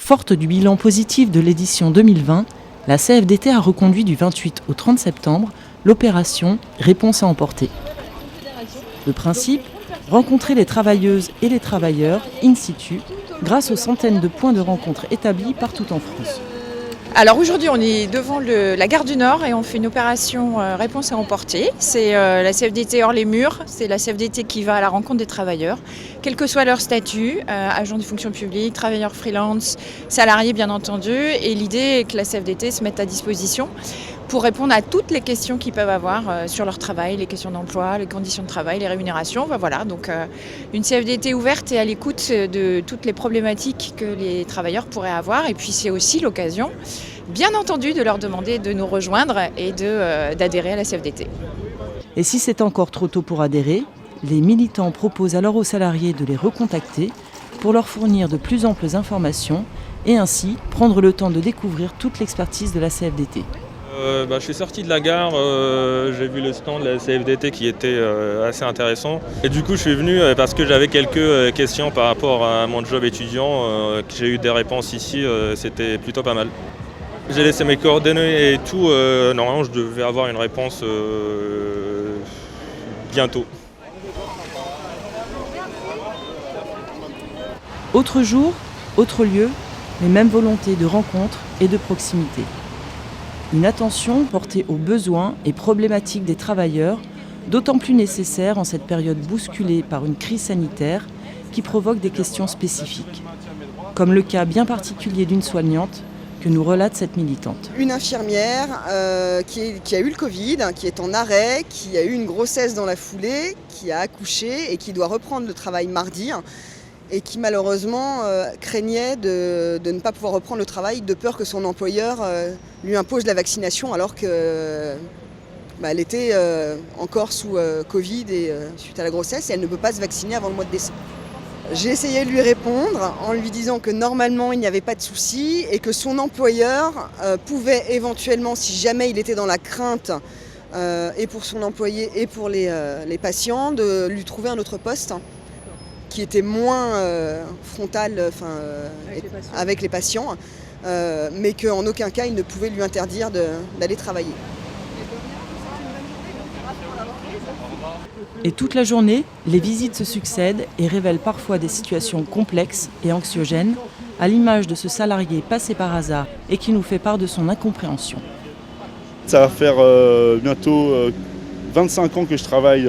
Forte du bilan positif de l'édition 2020, la CFDT a reconduit du 28 au 30 septembre l'opération Réponse à emporter. Le principe, rencontrer les travailleuses et les travailleurs in situ grâce aux centaines de points de rencontre établis partout en France. Alors aujourd'hui on est devant la gare du Nord et on fait une opération Réponse à emporter. C'est la CFDT hors les murs, c'est la CFDT qui va à la rencontre des travailleurs, quel que soit leur statut, agents de fonction publique, travailleurs freelance, salariés bien entendu. Et l'idée est que la CFDT se mette à disposition pour répondre à toutes les questions qu'ils peuvent avoir sur leur travail, les questions d'emploi, les conditions de travail, les rémunérations. Voilà, donc une CFDT ouverte et à l'écoute de toutes les problématiques que les travailleurs pourraient avoir. Et puis c'est aussi l'occasion, bien entendu, de leur demander de nous rejoindre et d'adhérer à la CFDT. Et si c'est encore trop tôt pour adhérer, les militants proposent alors aux salariés de les recontacter pour leur fournir de plus amples informations et ainsi prendre le temps de découvrir toute l'expertise de la CFDT. Je suis sorti de la gare, j'ai vu le stand de la CFDT qui était assez intéressant. Et du coup je suis venu parce que j'avais quelques questions par rapport à mon job étudiant. J'ai eu des réponses ici, c'était plutôt pas mal. J'ai laissé mes coordonnées et tout, normalement je devais avoir une réponse bientôt. Autre jour, autre lieu, les mêmes volontés de rencontre et de proximité. Une attention portée aux besoins et problématiques des travailleurs, d'autant plus nécessaire en cette période bousculée par une crise sanitaire qui provoque des questions spécifiques, comme le cas bien particulier d'une soignante que nous relate cette militante. Une infirmière qui a eu le Covid, qui est en arrêt, qui a eu une grossesse dans la foulée, qui a accouché et qui doit reprendre le travail mardi et qui malheureusement craignait de ne pas pouvoir reprendre le travail de peur que son employeur lui impose la vaccination alors qu'elle était encore sous Covid et suite à la grossesse et elle ne peut pas se vacciner avant le mois de décembre. J'ai essayé de lui répondre en lui disant que normalement il n'y avait pas de souci et que son employeur pouvait éventuellement, si jamais il était dans la crainte et pour son employé et pour les patients, de lui trouver un autre poste qui était moins frontal avec les patients, mais qu'en aucun cas il ne pouvait lui interdire d'aller travailler. Et toute la journée, les visites se succèdent et révèlent parfois des situations complexes et anxiogènes, à l'image de ce salarié passé par hasard et qui nous fait part de son incompréhension. Ça va faire bientôt 25 ans que je travaille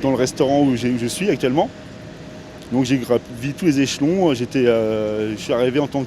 dans le restaurant où je suis actuellement. Donc j'ai gravi tous les échelons, je suis arrivé en tant